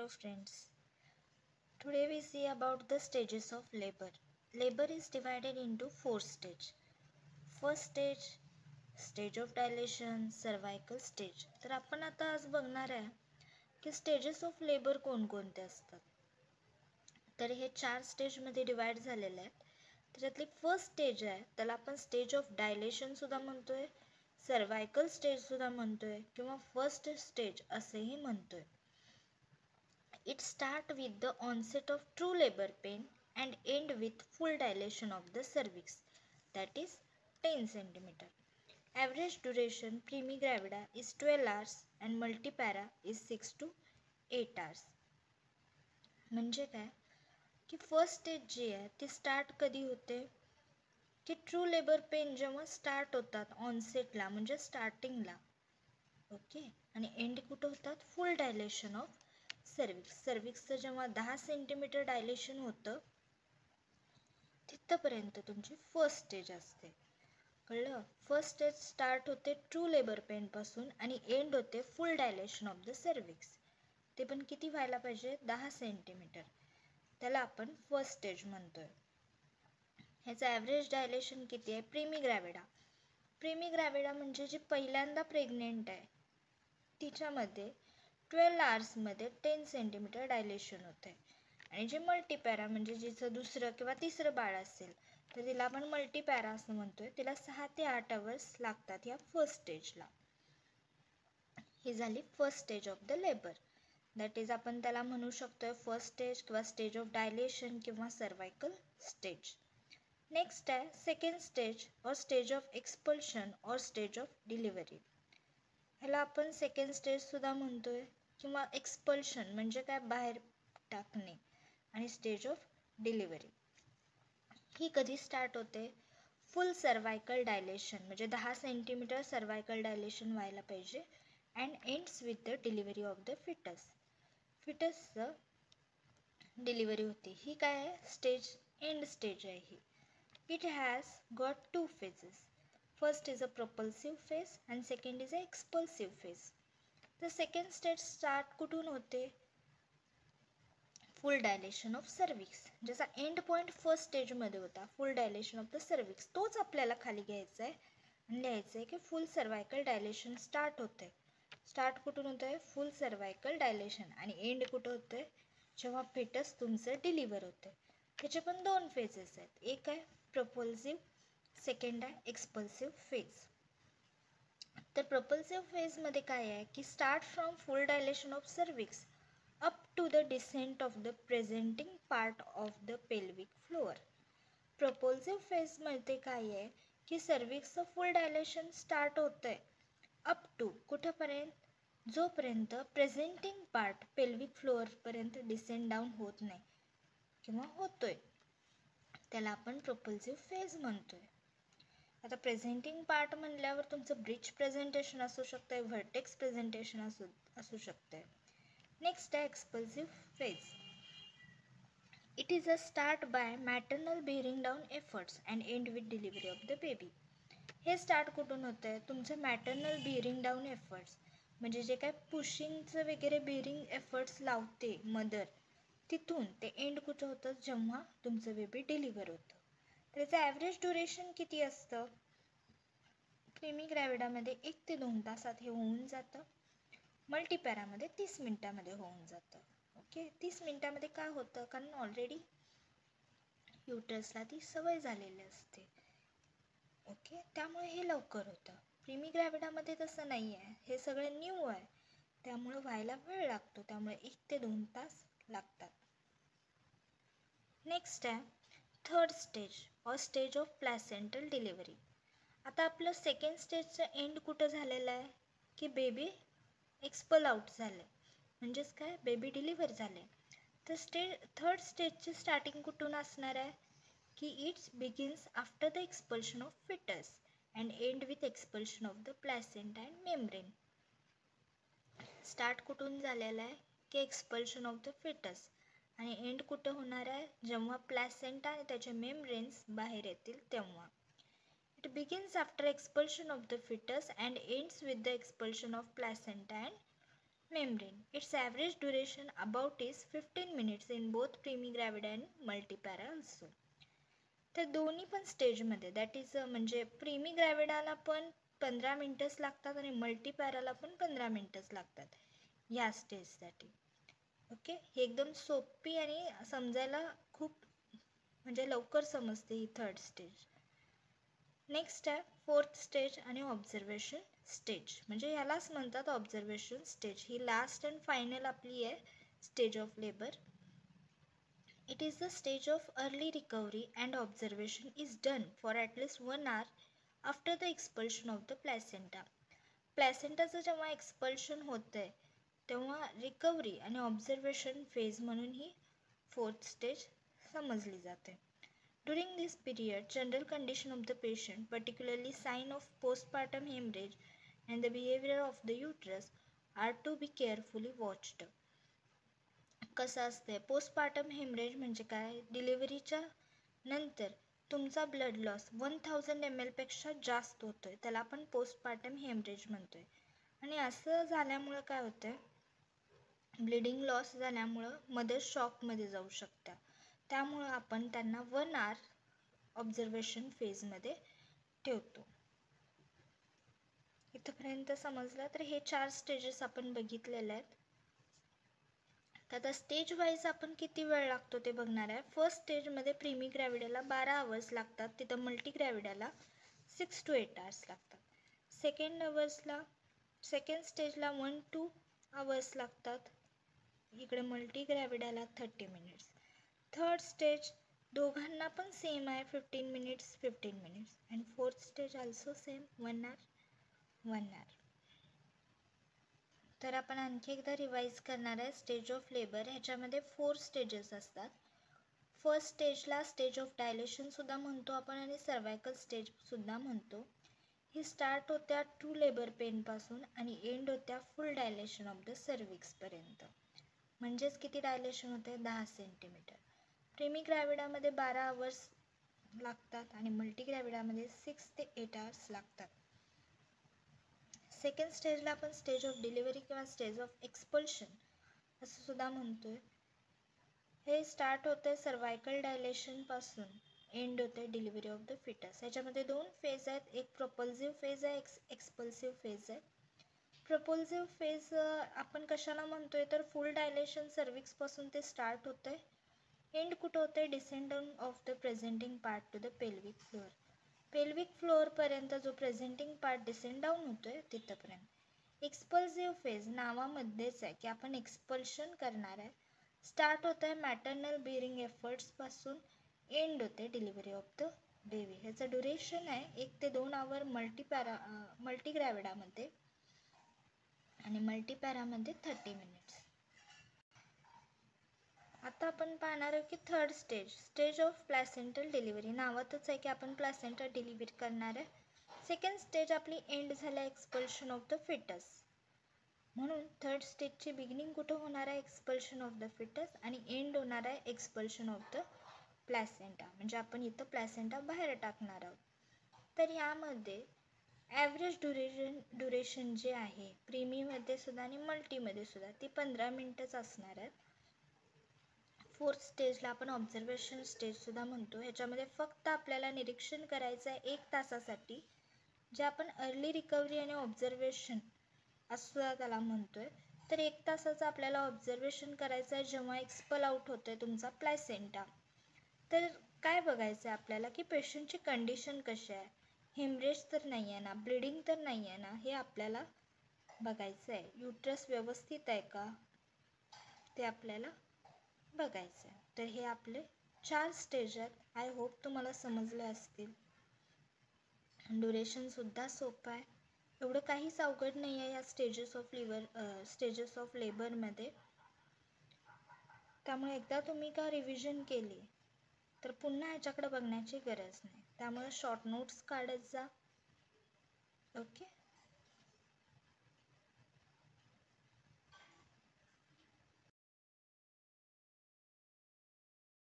Hello friends. Today we see about the stages of labor. Labor is divided into 4 stages. First stage, stage of dilation, cervical stage. तर आपण आता आज बघणार आहे की stages of labour कोणकोणते असतात. तर हे 4 स्टेजमध्ये डिवाइड झालेले आहेत. त्याच्यातली फर्स्ट स्टेज आहे त्याला आपण स्टेज ऑफ डायलेशन सुद्धा म्हणतोय, सर्वायकल स्टेज सुद्धा म्हणतोय किंवा फर्स्ट स्टेज असेही म्हणतोय. It start with the onset of true labor pain and end with full dilation of the cervix, that is 10 cm. Average duration primigravida is 12 hours and multipara is 6 to 8 hours. म्हणजे काय की first stage जी आहे ती start कधी होते की true labour pain जेव्हा start होतात ऑनसेटला म्हणजे स्टार्टिंगला, ओके, आणि एंड कुठं होतात फुल डायलेशन ऑफ सर्विक्सचं जेव्हा 10 सेंटीमीटर डायलेशन होतं तिथपर्यंत तुमची फर्स्ट स्टेज असते. कळलं? फर्स्ट स्टेज स्टार्ट होते ट्रू लेबर पेन पासून आणि एंड होते फुल डायलेशन ऑफ द सर्विक्स. ते पण किती व्हायला पाहिजे? 10 सेंटीमीटर. त्याला आपण फर्स्ट स्टेज म्हणतोय. ह्याचं ॲव्हरेज डायलेशन किती आहे? प्रीमिग्रॅव्हिडा म्हणजे जी पहिल्यांदा प्रेग्नेंट आहे तिच्यामध्ये 12 आवर्समध्ये 10 सेंटीमीटर डायलेशन होतं आहे. आणि जे मल्टीपॅरा म्हणजे जिचं दुसरं किंवा तिसरं बाळ असेल तर तिला आपण मल्टीपॅरा असं म्हणतोय. तिला 6 ते 8 आवर्स लागतात या फर्स्ट स्टेजला. ही झाली first stage of the labour. That is आपण त्याला म्हणू शकतोय फर्स्ट स्टेज किंवा स्टेज ऑफ डायलेशन किंवा सर्वायकल स्टेज. नेक्स्ट आहे सेकंड स्टेज और स्टेज ऑफ एक्सपल्शन और स्टेज ऑफ डिलिव्हरी. ह्याला आपण सेकंड स्टेज सुद्धा म्हणतोय किंवा एक्सपल्शन म्हणजे काय बाहेर टाकणे, आणि स्टेज ऑफ डिलिव्हरी. ही कधी स्टार्ट होते? फुल सर्वायकल डायलेशन म्हणजे 10 सेंटीमीटर सर्वायकल डायलेशन व्हायला पाहिजे and ends with the delivery of the फिटसचं डिलिव्हरी होते. ही काय आहे? स्टेज एंड स्टेज आहे ही. It has got 2 phases. First is a propulsive phase and second is a expulsive phase. The second stage start कुठून होते? फुल डायलेशन ऑफ सर्विक्स. जसा end point first स्टेजमध्ये होता फुल डायलेशन ऑफ द सर्विक्स, तोच आपल्याला खाली घ्यायचा आहे आणि लिहायचं आहे की फुल सर्वायकल डायलेशन स्टार्ट होतं आहे. स्टार्ट कुठून होतं आहे? फुल सर्वायकल डायलेशन. आणि एंड कुठं होतं आहे? जेव्हा फिटस तुमचं डिलिव्हर होतं आहे. त्याचे पण 2 फेजेस आहेत. एक आहे प्रपोल्सिव्ह, सेकंड आहे एक्सपल्सिव्ह फेज. तर प्रपोल्सिव्ह फेजमध्ये काय आहे की start from full dilation of cervix up to the descent of the presenting part of the pelvic floor. Propulsive फेजमध्ये काय आहे की सर्विक्सचं फुल डायलेशन स्टार्ट होतं आहे अप टू कुठंपर्यंत? जोपर्यंत प्रेझेंटिंग पार्ट पेल्विक फ्लोअरपर्यंत डिसेंट डाऊन होत नाही किंवा होतोय त्याला आपण प्रपोल्सिव्ह फेज म्हणतोय. आता प्रेझेंटिंग पार्ट म्हणल्यावर तुमचं ब्रिज प्रेझेंटेशन असू शकतं आहे, व्हर्टेक्स प्रेझेंटेशन असू शकतं आहे. नेक्स्ट आहे expulsive phase. It is a start by maternal bearing down efforts and end with delivery of the baby. हे स्टार्ट कुठून होतं आहे? तुमचं मॅटर्नल बिअरिंग डाऊन एफर्ट्स म्हणजे जे काय पुशिंगचं वगैरे बिअरिंग एफर्ट्स लावते मदर, तिथून ते एंड कुठं होतं? जेव्हा तुमचं बेबी डिलिव्हर होतं. त्याचं ॲव्हरेज ड्युरेशन किती असतं? प्रीमिग्रॅव्हिडामध्ये 1 ते 2 तासात हे होऊन जातं. मल्टीपॅरामध्ये 30 मिनिटामध्ये होऊन जातं. ओके, 30 मिनिटामध्ये काय होतं? कारण ऑलरेडी युटरसला ती सवय झालेली असते. ओके, त्यामुळे हे लवकर होतं. प्रीमिग्रॅव्हिडामध्ये तसं नाही आहे, हे सगळं न्यू आहे त्यामुळे व्हायला वेळ लागतो. त्यामुळे 1 ते 2 तास लागतात. नेक्स्ट आहे थर्ड स्टेज और स्टेज ऑफ प्लॅसेंटल डिलिव्हरी. आता आपलं सेकंड स्टेजचं एंड कुठं झालेलं आहे की बेबी एक्सपल आउट झाले म्हणजेच काय बेबी डिलिव्हर झाले. तर थर्ड स्टेजची स्टार्टिंग कुठून असणार आहे की it's begins after the expulsion of foetus and end with expulsion of the placenta and membrane. Start कुठून झालेला आहे की एक्सपल्शन ऑफ द फिटस आणि एंड कुठं होणार आहे? जेव्हा प्लॅसेंटा आणि त्याचे मेम्ब्रेन्स बाहेर येतील तेव्हा. It begins after expulsion of the foetus and ends with the expulsion of placenta and membrane. Its average duration about is 15 minutes in both primigravida and multipara also. तर दोन्ही पण स्टेजमध्ये दॅट इज म्हणजे प्रीमिग्रॅव्हिडाला पण 15 मिनिटच लागतात आणि मल्टीपॅराला पण 15 मिनिटच लागतात या स्टेजसाठी. ओके, हे एकदम सोपी आणि समजायला खूप म्हणजे लवकर समजते ही थर्ड स्टेज. नेक्स्ट आहे फोर्थ स्टेज आणि ऑब्झर्वेशन स्टेज. म्हणजे यालाच म्हणतात observation stage. He last and final आपली आहे stage of labour. It is the stage of early recovery and observation is done for at least 1 hour after the expulsion of the placenta. प्लॅसेंटाचं जेव्हा expulsion होतंय तेव्हा recovery आणि observation phase म्हणून ही fourth stage समजली जाते. During this period, general condition of the patient, particularly sign of postpartum hemorrhage and the behavior of the uterus are to be carefully watched. कसं असते postpartum haemorrhage म्हणजे काय, डिलिव्हरीच्या नंतर तुमचा ब्लड लॉस 1000 ml पेक्षा जास्त होतोय, त्याला आपण पोस्टपार्टम हेमरेज म्हणतोय. आणि असं झाल्यामुळं काय होतंय, ब्लिडिंग लॉस झाल्यामुळं मदर शॉकमध्ये जाऊ शकता. त्यामुळं आपण त्यांना 1 hour ऑब्झर्वेशन फेजमध्ये ठेवतो. इथंपर्यंत समजलं. तर हे 4 स्टेजेस आपण बघितलेले आहेत. तर आता स्टेज वाईज आपण किती वेळ लागतो ते बघणार आहे. फर्स्ट स्टेजमध्ये प्रीमिग्रॅव्हिडाला 12 आवर्स लागतात, तिथं मल्टीग्रॅव्हिडाला 6 to 8 hours लागतात. सेकंड स्टेजला 1 to 2 hours लागतात, इकडे मल्टीग्रॅव्हिडाला 30 minutes. थर्ड स्टेज दोघांना पण सेम आहे 15 minutes and fourth stage also same 1 hour. तर आपण आणखी एकदा रिवाइज करणार आहे स्टेज ऑफ लेबर. ह्याच्यामध्ये 4 स्टेजेस असतात. फर्स्ट स्टेजला स्टेज ऑफ डायलेशन सुद्धा म्हणतो आपण आणि सर्वायकल स्टेज सुद्धा म्हणतो. ही स्टार्ट होत्या 2 लेबर पेनपासून आणि एंड होत्या फुल डायलेशन ऑफ द सर्विक्सपर्यंत. म्हणजेच किती डायलेशन होते, 10 सेंटीमीटर. प्रीमिग्रॅव्हिडामध्ये 12 आवर्स लागतात आणि मल्टीग्रॅव्हिडामध्ये 6 ते 8 hours लागतात. सेकंड स्टेजला आपण स्टेज ऑफ डिलिव्हरी किंवा स्टेज ऑफ एक्सपल्शन असं सुद्धा म्हणतोय. हे स्टार्ट होते सर्वायकल डायलेशनपासून एंड होते डिलिव्हरी ऑफ द फिटस. ह्याच्यामध्ये 2 फेज आहेत, एक प्रोपल्सिव्ह फेज आहे, एक एक्सपल्सिव्ह फेज आहे. प्रोपल्सिव्ह फेज आपण कशाला म्हणतोय तर फुल डायलेशन सर्विक्सपासून ते स्टार्ट होतंय, एंड कुठं होतंय, descending of the presenting part to the pelvic floor. Pelvic फ्लोअरपर्यंत जो प्रेझेंटिंग पार्ट डिसेंड डाऊन होतोय तिथंपर्यंत. एक्सपल्सिव्ह फेज नावामध्येच आहे की आपण एक्सपल्शन करणार आहे. स्टार्ट होत आहे मॅटर्नल बिअरिंग एफर्ट्सपासून एंड होते डिलिव्हरी ऑफ द बेबी. ह्याचं ड्युरेशन आहे 1 ते 2 hour मल्टीग्रॅव्हिडामध्ये आणि मल्टीपॅरामध्ये 30 minutes. आता आपण पाहणार आहोत की थर्ड स्टेज ऑफ प्लॅसेंटल डिलिव्हरी. नावातच आहे की आपण प्लॅसेंटा डिलिव्हरी करणार आहे. सेकंड स्टेज आपली एंड झाल्या एक्सपल्शन ऑफ द फिटस. म्हणून थर्ड स्टेजची बिगिनिंग कुठं होणार आहे, एक्सपल्शन ऑफ द फिटस, आणि एंड होणार आहे एक्सपल्शन ऑफ द प्लॅसेंटा. म्हणजे आपण इथं प्लॅसेंटा बाहेर टाकणार आहोत. तर यामध्ये ॲव्हरेज ड्युरेशन जे आहे प्रीमीमध्ये सुद्धा आणि मल्टीमध्ये सुद्धा ती 15 मिनिटच असणार आहेत. फोर्थ स्टेजला आपण ऑब्झर्वेशन स्टेजसुद्धा म्हणतो. ह्याच्यामध्ये फक्त आपल्याला निरीक्षण करायचं आहे 1 तासासाठी, जे आपण अर्ली रिकव्हरी आणि ऑब्झर्वेशन असं त्याला म्हणतोय. तर 1 तासाचं आपल्याला ऑब्झर्वेशन करायचं आहे जेव्हा एक्सपल आउट होतोय तुमचा प्लॅसेंटा. तर काय बघायचं आहे आपल्याला की पेशंटची कंडिशन कशी आहे, हेमरेज तर नाही आहे ना, ब्लिडिंग तर नाही आहे ना, हे आपल्याला बघायचं आहे. युट्रस व्यवस्थित आहे का ते आपल्याला बघायचं आहे. तर हे आपले 4 स्टेज आहेत. आय होप तुम्हाला समजले असतील. ड्युरेशनसुद्धा सोपं आहे, एवढं काहीच अवघड नाही आहे या स्टेजेस ऑफ लेबरमध्ये. त्यामुळे एकदा तुम्ही का रिव्हिजन केली तर पुन्हा ह्याच्याकडे बघण्याची गरज नाही. त्यामुळे शॉर्ट नोट्स काढत जा. ओके.